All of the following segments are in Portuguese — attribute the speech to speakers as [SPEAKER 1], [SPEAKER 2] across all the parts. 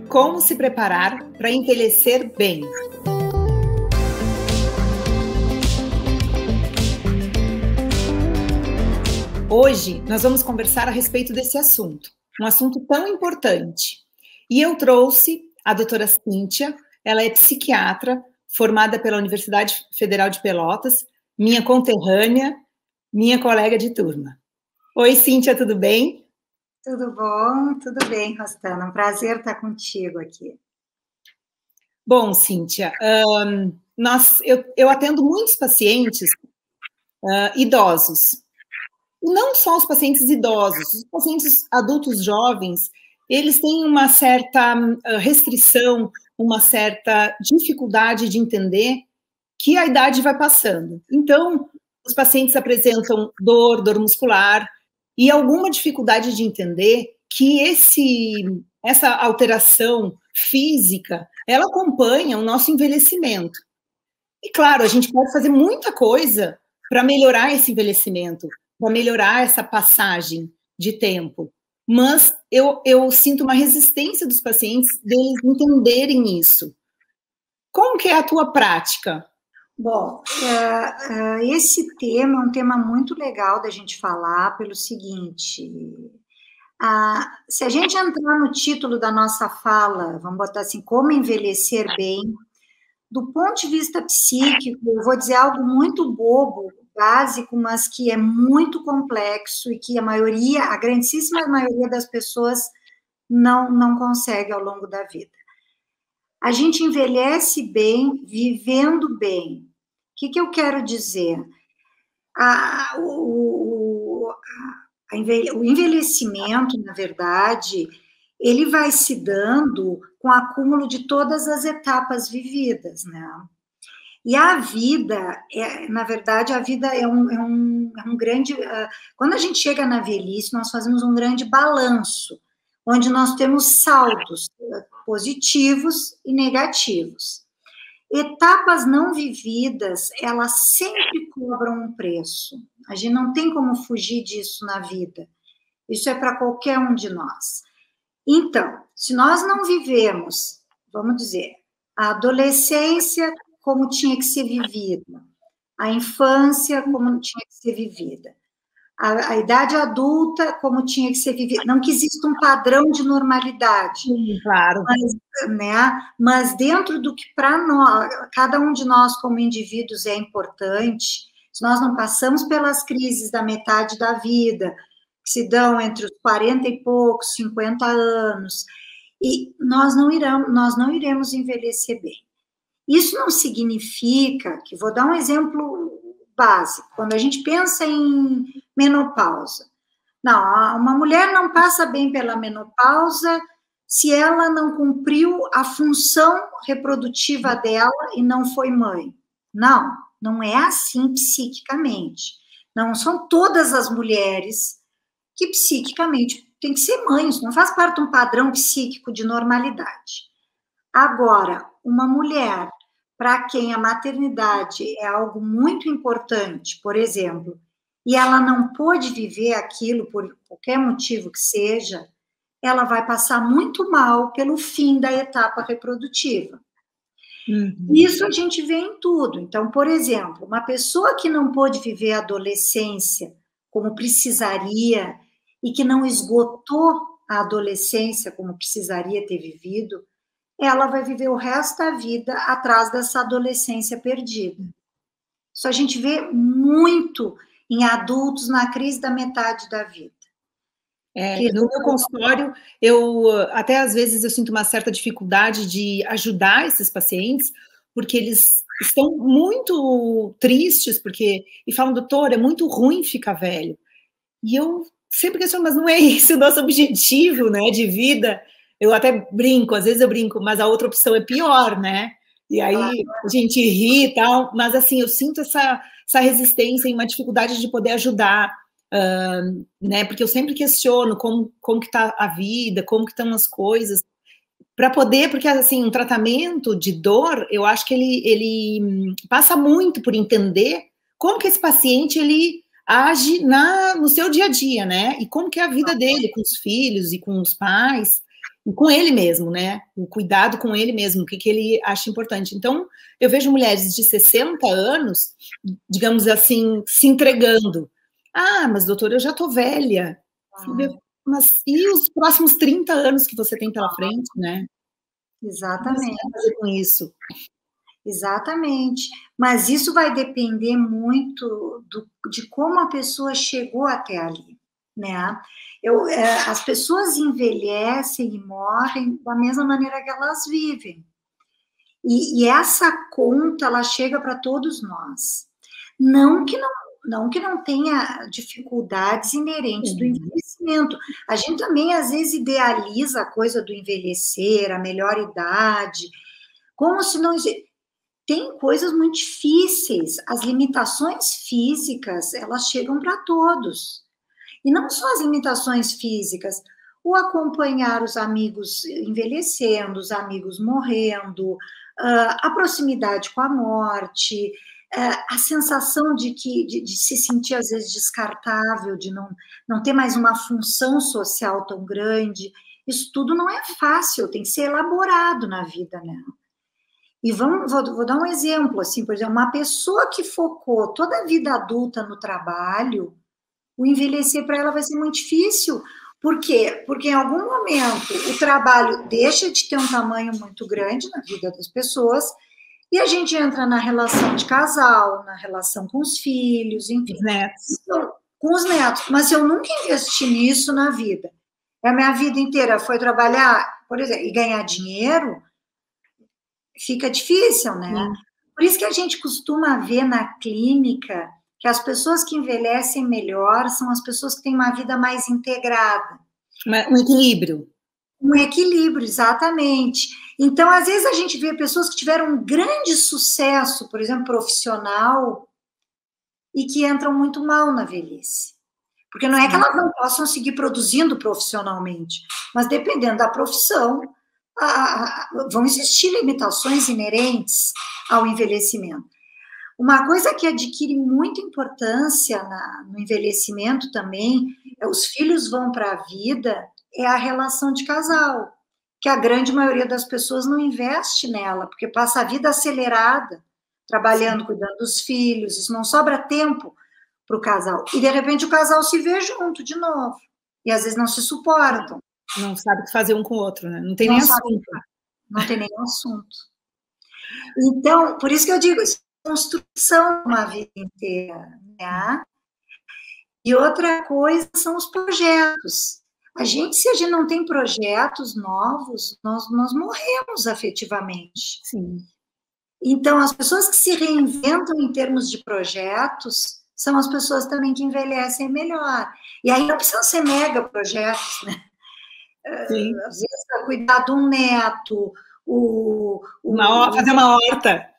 [SPEAKER 1] Como se preparar para envelhecer bem? Hoje nós vamos conversar a respeito desse assunto, um assunto tão importante. E eu trouxe a doutora Cíntia, ela é psiquiatra, formada pela Universidade Federal de Pelotas, minha conterrânea, minha colega de turma. Oi, Cíntia, tudo bem?
[SPEAKER 2] Tudo bom? Tudo bem, Rostana. Um prazer estar contigo aqui.
[SPEAKER 1] Bom, Cíntia, eu atendo muitos pacientes idosos. E não só os pacientes idosos, os pacientes adultos jovens, eles têm uma certa restrição, uma certa dificuldade de entender que a idade vai passando. Então, os pacientes apresentam dor muscular e alguma dificuldade de entender que essa alteração física, ela acompanha o nosso envelhecimento. E, claro, a gente pode fazer muita coisa para melhorar esse envelhecimento, para melhorar essa passagem de tempo. Mas eu sinto uma resistência dos pacientes deles entenderem isso. Como que é a tua prática?
[SPEAKER 2] Bom, esse tema é um tema muito legal da gente falar pelo seguinte, se a gente entrar no título da nossa fala, vamos botar assim, como envelhecer bem, do ponto de vista psíquico, eu vou dizer algo muito bobo, básico, mas que é muito complexo e que a grandíssima maioria das pessoas não consegue ao longo da vida. A gente envelhece bem, vivendo bem. O que eu quero dizer? O envelhecimento, na verdade, ele vai se dando com o acúmulo de todas as etapas vividas, né? E a vida, na verdade, a vida é um grande... Quando a gente chega na velhice, nós fazemos um grande balanço, onde nós temos saldos positivos e negativos. Etapas não vividas, elas sempre cobram um preço. A gente não tem como fugir disso na vida. Isso é para qualquer um de nós. Então, se nós não vivemos, vamos dizer, a adolescência como tinha que ser vivida, a infância como tinha que ser vivida, a idade adulta como tinha que ser vivida, não que exista um padrão de normalidade.
[SPEAKER 1] Sim, claro.
[SPEAKER 2] Mas dentro do que para nós, cada um de nós como indivíduos é importante, se nós não passamos pelas crises da metade da vida, que se dão entre os 40 e poucos, 50 anos, e nós não iremos envelhecer bem. Isso não significa que, vou dar um exemplo básico, quando a gente pensa em menopausa. Não, uma mulher não passa bem pela menopausa se ela não cumpriu a função reprodutiva dela e não foi mãe. Não é assim psiquicamente. Não são todas as mulheres que psiquicamente têm que ser mães, não faz parte de um padrão psíquico de normalidade. Agora, uma mulher para quem a maternidade é algo muito importante, por exemplo, e ela não pôde viver aquilo por qualquer motivo que seja, ela vai passar muito mal pelo fim da etapa reprodutiva. Uhum. Isso a gente vê em tudo. Então, por exemplo, uma pessoa que não pôde viver a adolescência como precisaria e que não esgotou a adolescência como precisaria ter vivido, ela vai viver o resto da vida atrás dessa adolescência perdida. Isso a gente vê muito em adultos na crise da metade da vida.
[SPEAKER 1] No meu consultório, até às vezes eu sinto uma certa dificuldade de ajudar esses pacientes, porque eles estão muito tristes, e falam, doutor, é muito ruim ficar velho. E eu sempre questiono, mas não é esse o nosso objetivo, né, de vida? Eu até brinco, às vezes eu brinco, mas a outra opção é pior, né? E aí a gente ri e tal, mas assim, eu sinto essa resistência e uma dificuldade de poder ajudar, né? Porque eu sempre questiono como que tá a vida, como que estão as coisas, para poder, porque assim, um tratamento de dor, eu acho que ele passa muito por entender como que esse paciente, ele age no seu dia a dia, né? E como que é a vida dele com os filhos e com os pais. com ele mesmo, né? O cuidado com ele mesmo, o que ele acha importante. Então, eu vejo mulheres de 60 anos, digamos assim, se entregando. Ah, mas doutora, eu já tô velha. Mas e os próximos 30 anos que você tem pela frente, né?
[SPEAKER 2] Exatamente.
[SPEAKER 1] O que você vai fazer com isso?
[SPEAKER 2] Exatamente. Mas isso vai depender muito de como a pessoa chegou até ali, né? As pessoas envelhecem e morrem da mesma maneira que elas vivem. E essa conta, ela chega para todos nós. Não que não tenha dificuldades inerentes do envelhecimento. A gente também, às vezes, idealiza a coisa do envelhecer, a melhor idade, como se não... Tem coisas muito difíceis. As limitações físicas, elas chegam para todos. E não só as limitações físicas, o acompanhar os amigos envelhecendo, os amigos morrendo, a proximidade com a morte, a sensação de se sentir, às vezes, descartável, de não ter mais uma função social tão grande. Isso tudo não é fácil, tem que ser elaborado na vida, né? E vou dar um exemplo, assim, por exemplo, uma pessoa que focou toda a vida adulta no trabalho, o envelhecer para ela vai ser muito difícil. Por quê? Porque em algum momento o trabalho deixa de ter um tamanho muito grande na vida das pessoas e a gente entra na relação de casal, na relação com os filhos, enfim.
[SPEAKER 1] Os netos.
[SPEAKER 2] Então, com os netos. Mas eu nunca investi nisso na vida. A minha vida inteira foi trabalhar, por exemplo, e ganhar dinheiro, fica difícil, né? Sim. Por isso que a gente costuma ver na clínica que as pessoas que envelhecem melhor são as pessoas que têm uma vida mais integrada.
[SPEAKER 1] Um equilíbrio.
[SPEAKER 2] Um equilíbrio, exatamente. Então, às vezes, a gente vê pessoas que tiveram um grande sucesso, por exemplo, profissional, e que entram muito mal na velhice. Porque não é que elas não possam seguir produzindo profissionalmente, mas dependendo da profissão, vão existir limitações inerentes ao envelhecimento. Uma coisa que adquire muita importância no envelhecimento também, os filhos vão para a vida, é a relação de casal, que a grande maioria das pessoas não investe nela, porque passa a vida acelerada, trabalhando, sim, cuidando dos filhos, isso não sobra tempo para o casal. E, de repente, o casal se vê junto de novo, e às vezes não se suportam.
[SPEAKER 1] Não sabe o que fazer um com o outro, né? Não tem nem assunto.
[SPEAKER 2] Não tem nenhum assunto. Então, por isso que eu digo, isso é construção uma vida inteira, né? E outra coisa são os projetos. Se a gente não tem projetos novos, nós morremos afetivamente.
[SPEAKER 1] Sim.
[SPEAKER 2] Então, as pessoas que se reinventam em termos de projetos são as pessoas também que envelhecem melhor. E aí não precisam ser mega projetos, né?
[SPEAKER 1] Sim.
[SPEAKER 2] Às vezes, para cuidar de um neto,
[SPEAKER 1] fazer uma horta.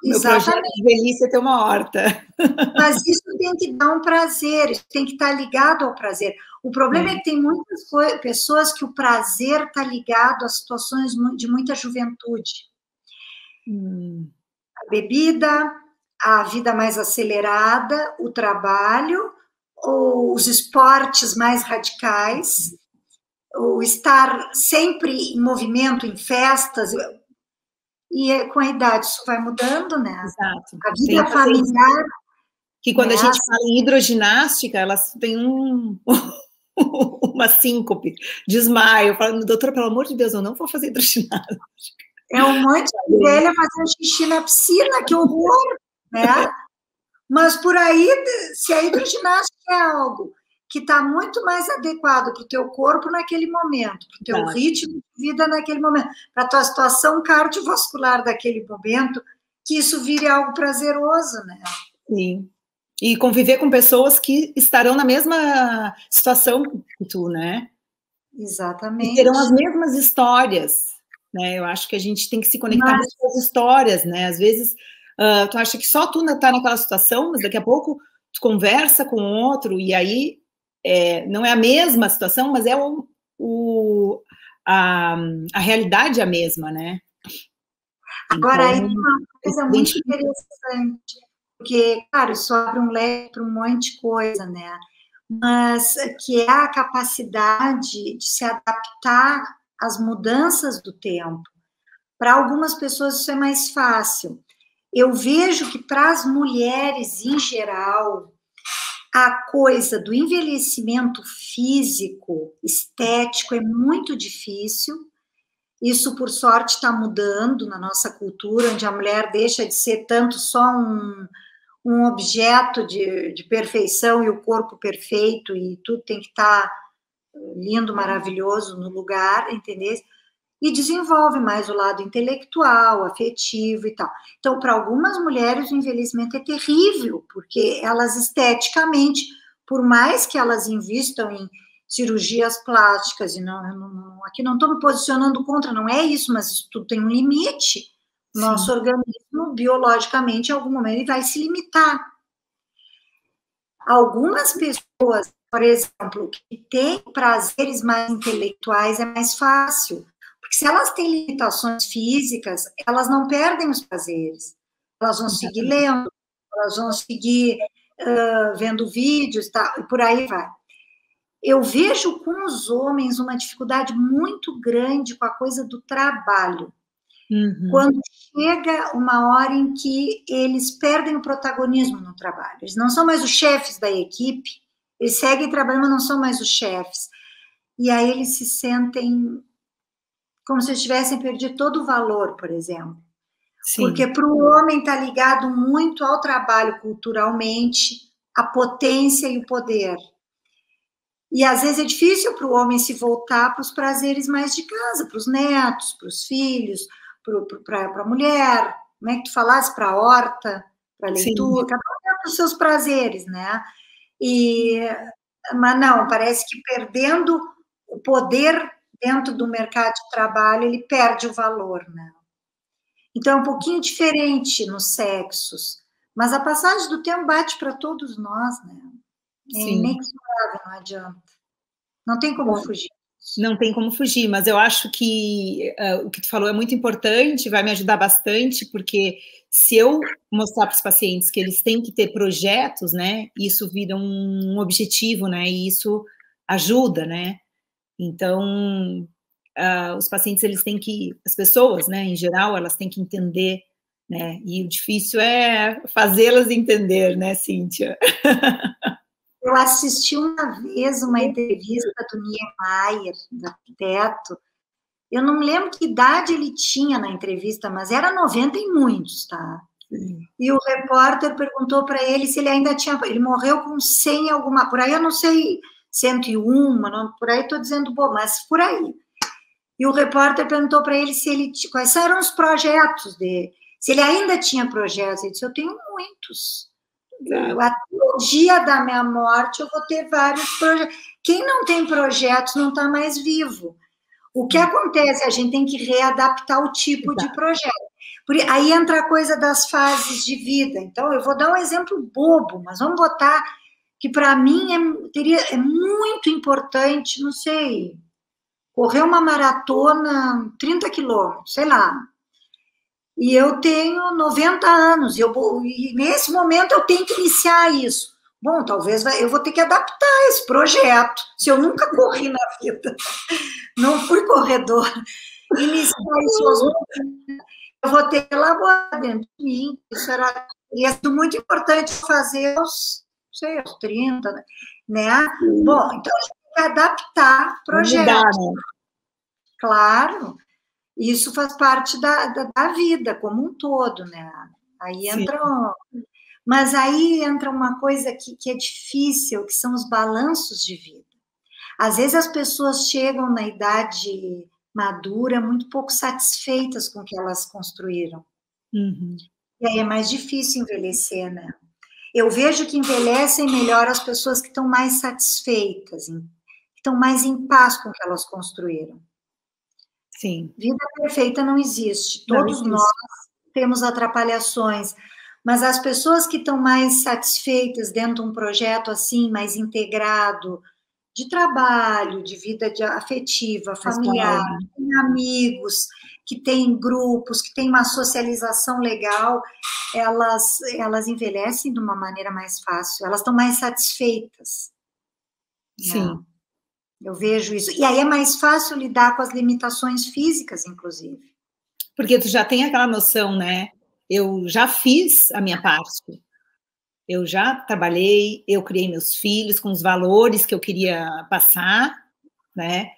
[SPEAKER 1] Meu projeto de velhice é ter uma horta.
[SPEAKER 2] Mas isso tem que dar um prazer, isso tem que estar ligado ao prazer. O problema é que tem muitas pessoas que o prazer está ligado a situações de muita juventude. A bebida, a vida mais acelerada, o trabalho, ou os esportes mais radicais, o estar sempre em movimento, em festas, e com a idade isso vai mudando, né?
[SPEAKER 1] Exato.
[SPEAKER 2] A vida familiar...
[SPEAKER 1] Que quando a gente fala em hidroginástica, elas têm uma síncope, desmaio. Eu falo, doutora, pelo amor de Deus, eu não vou fazer hidroginástica.
[SPEAKER 2] É um monte de velha fazendo xixi na piscina, que horror, né? Mas por aí, se a hidroginástica é algo que está muito mais adequado para o teu corpo naquele momento, para o teu ritmo de vida naquele momento, para a tua situação cardiovascular daquele momento, que isso vire algo prazeroso, né?
[SPEAKER 1] Sim. E conviver com pessoas que estarão na mesma situação que tu, né?
[SPEAKER 2] Exatamente.
[SPEAKER 1] E terão as mesmas histórias, né? Eu acho que a gente tem que se conectar com as histórias, né? Às vezes, tu acha que só tu está naquela situação, mas daqui a pouco tu conversa com outro e aí não é a mesma situação, mas é a realidade é a mesma, né?
[SPEAKER 2] Agora, aí tem uma coisa muito interessante, porque, claro, isso abre um leque para um monte de coisa, né? Mas que é a capacidade de se adaptar as mudanças do tempo. Para algumas pessoas isso é mais fácil. Eu vejo que para as mulheres em geral, a coisa do envelhecimento físico, estético, é muito difícil. Isso, por sorte, está mudando na nossa cultura, onde a mulher deixa de ser tanto só um objeto de perfeição e o corpo perfeito, e tudo tem que estar lindo, maravilhoso no lugar, entendeu? E desenvolve mais o lado intelectual, afetivo e tal. Então, para algumas mulheres, o envelhecimento é terrível, porque elas esteticamente, por mais que elas invistam em cirurgias plásticas, e aqui não estou me posicionando contra, não é isso, mas isso tudo tem um limite. Nosso organismo, biologicamente, em algum momento, ele vai se limitar. Algumas pessoas, por exemplo, que têm prazeres mais intelectuais, é mais fácil. Porque se elas têm limitações físicas, elas não perdem os prazeres. Elas vão seguir lendo, elas vão seguir vendo vídeos, tá, e por aí vai. Eu vejo com os homens uma dificuldade muito grande com a coisa do trabalho. Uhum. Quando chega uma hora em que eles perdem o protagonismo no trabalho. Eles não são mais os chefes da equipe, eles seguem trabalhando, mas não são mais os chefes. E aí eles se sentem como se eles tivessem perdido todo o valor, por exemplo. Sim. Porque para o homem está ligado muito ao trabalho culturalmente, a potência e o poder. E às vezes é difícil para o homem se voltar para os prazeres mais de casa, para os netos, para os filhos, para a mulher, como é que tu falasse? Para a horta, para a leitura, cada um tem os seus prazeres, né? Mas não, parece que perdendo o poder dentro do mercado de trabalho, ele perde o valor, né? Então, é um pouquinho diferente nos sexos, mas a passagem do tempo bate para todos nós, né? É inexorável, não adianta. Não tem como fugir.
[SPEAKER 1] Não tem como fugir, mas eu acho que o que tu falou é muito importante, vai me ajudar bastante, porque se eu mostrar para os pacientes que eles têm que ter projetos, né, isso vira um objetivo, né, e isso ajuda, né. Então, os pacientes, eles têm que, as pessoas, né, em geral, elas têm que entender, né, e o difícil é fazê-las entender, né, Cíntia?
[SPEAKER 2] Eu assisti uma vez uma entrevista do Niemeyer, do arquiteto. Eu não lembro que idade ele tinha na entrevista, mas era 90 e muitos, tá? Sim. E o repórter perguntou para ele se ele ainda tinha... Ele morreu com 100 alguma... Por aí eu não sei, 101, não, por aí estou dizendo, bom, mas por aí. E o repórter perguntou para ele se ele... Quais eram os projetos dele? Se ele ainda tinha projetos. Ele disse, eu tenho muitos. Até o dia da minha morte eu vou ter vários projetos. Quem não tem projetos não está mais vivo. O que acontece? A gente tem que readaptar o tipo de projeto. Aí entra a coisa das fases de vida. Então, eu vou dar um exemplo bobo, mas vamos botar que para mim é muito importante, não sei, correr uma maratona 30 quilômetros, sei lá. E eu tenho 90 anos, e nesse momento eu tenho que iniciar isso. Bom, talvez eu vou ter que adaptar esse projeto, se eu nunca corri na vida, não fui corredora, iniciar isso, eu vou ter que elaborar dentro de mim, isso ia ser muito importante fazer aos 30, né? Bom, então a gente tem que adaptar projetos. Claro. Isso faz parte da vida como um todo, né? Aí entra... Mas aí entra uma coisa que é difícil, que são os balanços de vida. Às vezes as pessoas chegam na idade madura muito pouco satisfeitas com o que elas construíram. Uhum. E aí é mais difícil envelhecer, né? Eu vejo que envelhecem melhor as pessoas que estão mais satisfeitas, que estão mais em paz com o que elas construíram.
[SPEAKER 1] Sim.
[SPEAKER 2] Vida perfeita não existe. Todos nós temos atrapalhações, mas as pessoas que estão mais satisfeitas dentro de um projeto assim, mais integrado, de trabalho, de vida afetiva, familiar, que tem amigos, que tem grupos, que tem uma socialização legal, elas envelhecem de uma maneira mais fácil, elas estão mais satisfeitas.
[SPEAKER 1] Sim.
[SPEAKER 2] Eu vejo isso. E aí é mais fácil lidar com as limitações físicas, inclusive.
[SPEAKER 1] Porque tu já tem aquela noção, né? Eu já fiz a minha parte. Eu já trabalhei, eu criei meus filhos com os valores que eu queria passar, né?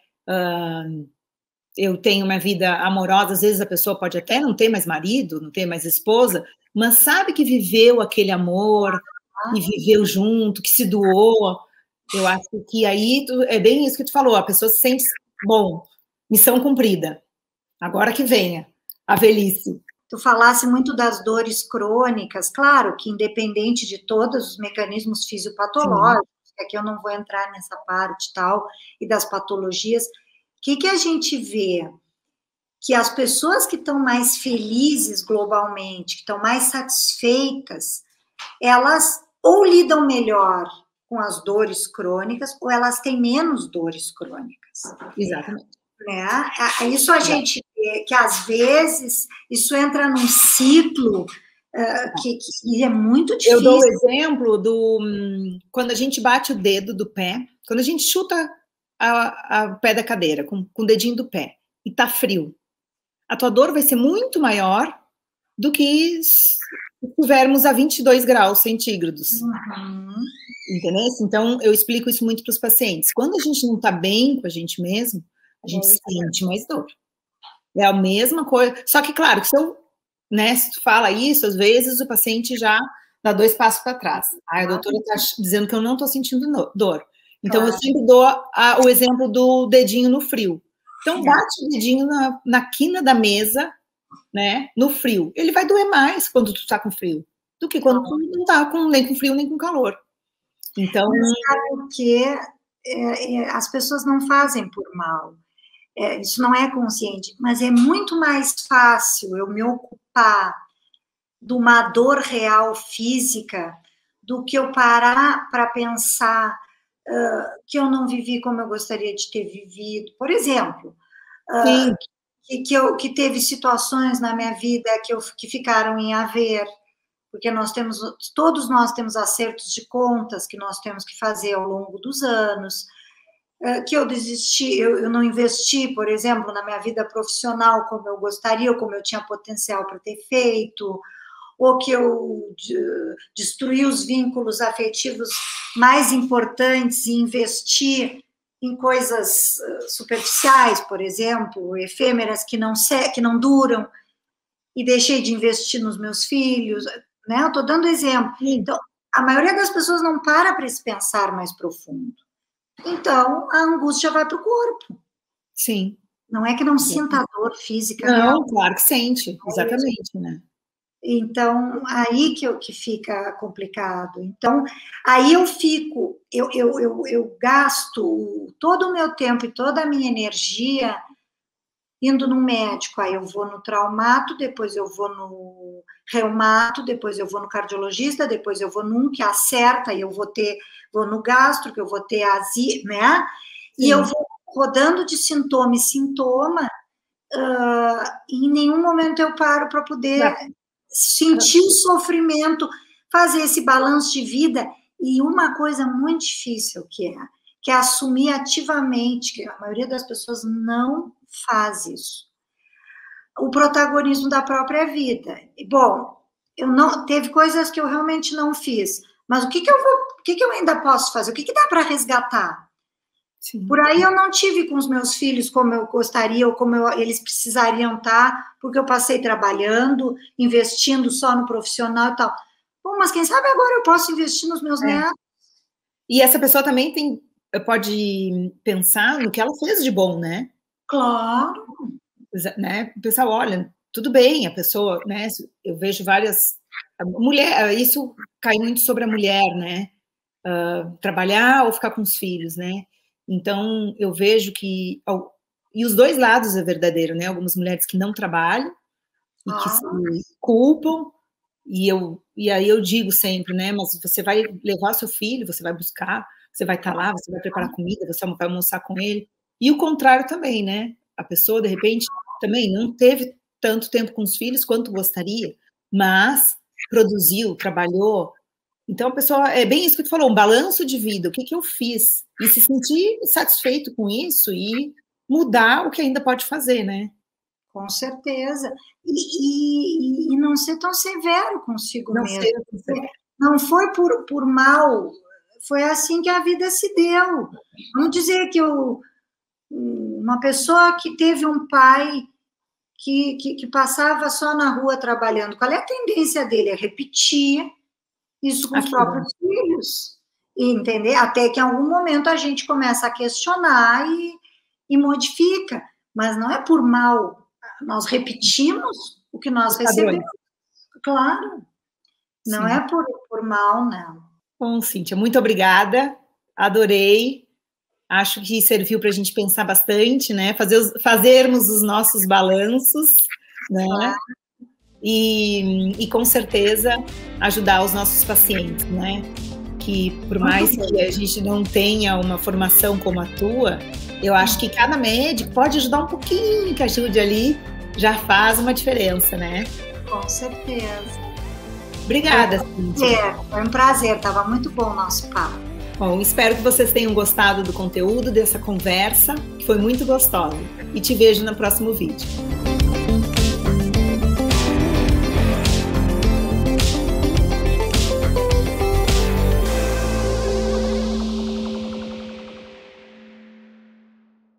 [SPEAKER 1] Eu tenho uma vida amorosa, às vezes a pessoa pode até não ter mais marido, não ter mais esposa, mas sabe que viveu aquele amor e viveu junto, que se doou. Eu acho que aí é bem isso que tu falou, a pessoa se sente, bom, missão cumprida, agora que venha a velhice.
[SPEAKER 2] Tu falasse muito das dores crônicas, claro que independente de todos os mecanismos fisiopatológicos, que aqui eu não vou entrar nessa parte tal, e das patologias, o que a gente vê? Que as pessoas que estão mais felizes globalmente, que estão mais satisfeitas, elas ou lidam melhor com as dores crônicas, ou elas têm menos dores crônicas.
[SPEAKER 1] Exatamente.
[SPEAKER 2] Né? Isso a gente vê que, às vezes, isso entra num ciclo que é muito difícil.
[SPEAKER 1] Eu dou o exemplo quando a gente bate o dedo do pé, quando a gente chuta o pé da cadeira com o dedinho do pé e tá frio. A tua dor vai ser muito maior do que se estivermos a 22 graus centígrados. Entendeu? Então, eu explico isso muito para os pacientes. Quando a gente não está bem com a gente mesmo, a gente sente mais dor. É a mesma coisa. Só que, claro, que se tu fala isso, às vezes o paciente já dá 2 passos para trás. A doutora está dizendo que eu não estou sentindo dor. Então, eu sempre dou o exemplo do dedinho no frio. Então, bate o dedinho na quina da mesa, né, no frio. Ele vai doer mais quando tu tá com frio do que quando tu não tá nem com frio nem com calor. Então,
[SPEAKER 2] mas sabe o que? As pessoas não fazem por mal. Isso não é consciente, mas é muito mais fácil eu me ocupar de uma dor real física do que eu parar para pensar que eu não vivi como eu gostaria de ter vivido. Por exemplo, que teve situações na minha vida que ficaram em haver, porque todos nós temos acertos de contas que nós temos que fazer ao longo dos anos, que eu desisti, eu não investi, por exemplo, na minha vida profissional como eu gostaria, ou como eu tinha potencial para ter feito, ou que eu destruí os vínculos afetivos mais importantes e investi em coisas superficiais, por exemplo, efêmeras que não duram, e deixei de investir nos meus filhos, né? Eu estou dando exemplo. Então, a maioria das pessoas não para esse pensar mais profundo. Então, a angústia vai para o corpo.
[SPEAKER 1] Sim.
[SPEAKER 2] Não é que não sinta dor física.
[SPEAKER 1] Não,
[SPEAKER 2] real.
[SPEAKER 1] claro que sente, exatamente, né?
[SPEAKER 2] Então, aí que fica complicado. Então, aí eu gasto todo o meu tempo e toda a minha energia indo no médico. Aí eu vou no traumato, depois eu vou no reumato, depois eu vou no cardiologista, depois eu vou num que acerta, e eu vou no gastro, que eu vou ter azia, né? Sim. E eu vou rodando de sintoma em sintoma, e em nenhum momento eu paro para poder sentir o sofrimento, fazer esse balanço de vida. E uma coisa muito difícil que é assumir ativamente, que a maioria das pessoas não faz isso, o protagonismo da própria vida. Bom, teve coisas que eu realmente não fiz, mas o que eu ainda posso fazer? O que dá para resgatar? Sim. Por aí eu não tive com os meus filhos como eu gostaria, ou como eles precisariam estar, porque eu passei trabalhando, investindo só no profissional e tal. Bom, mas quem sabe agora eu posso investir nos meus netos.
[SPEAKER 1] E essa pessoa também pode pensar no que ela fez de bom, né?
[SPEAKER 2] Claro.
[SPEAKER 1] Né? O pessoal, olha, tudo bem, a pessoa, né? Eu vejo várias... isso cai muito sobre a mulher, né? Trabalhar ou ficar com os filhos, né? Então, eu vejo que... E os dois lados é verdadeiro, né? Algumas mulheres que não trabalham e que se culpam, e aí eu digo sempre, né? Mas você vai levar seu filho, você vai buscar, você vai estar lá, você vai preparar comida, você vai almoçar com ele. E o contrário também, né? A pessoa, de repente, também não teve tanto tempo com os filhos quanto gostaria, mas produziu, trabalhou, Então, a pessoa, é bem isso que tu falou, um balanço de vida, o que eu fiz? E se sentir satisfeito com isso e mudar o que ainda pode fazer, né?
[SPEAKER 2] Com certeza. E não ser tão severo consigo
[SPEAKER 1] Não
[SPEAKER 2] mesmo.
[SPEAKER 1] sei.
[SPEAKER 2] Não foi por mal, foi assim que a vida se deu. Vamos dizer que uma pessoa que teve um pai que passava só na rua trabalhando, qual é a tendência dele? É repetir isso com os próprios filhos, e entender? Até que em algum momento a gente começa a questionar e modifica, mas não é por mal, nós repetimos o que nós recebemos, claro, não é por mal, não.
[SPEAKER 1] Bom, Cíntia, muito obrigada, adorei, acho que serviu para a gente pensar bastante, né, fazermos os nossos balanços, né, claro. E com certeza ajudar os nossos pacientes, né? Que por mais que a gente não tenha uma formação como a tua, eu acho que cada médico pode ajudar um pouquinho, que ajude ali, já faz uma diferença, né?
[SPEAKER 2] Com certeza.
[SPEAKER 1] Obrigada, Cíntia.
[SPEAKER 2] Foi um prazer, estava muito bom o nosso papo.
[SPEAKER 1] Bom, espero que vocês tenham gostado do conteúdo dessa conversa, que foi muito gostosa. E te vejo no próximo vídeo.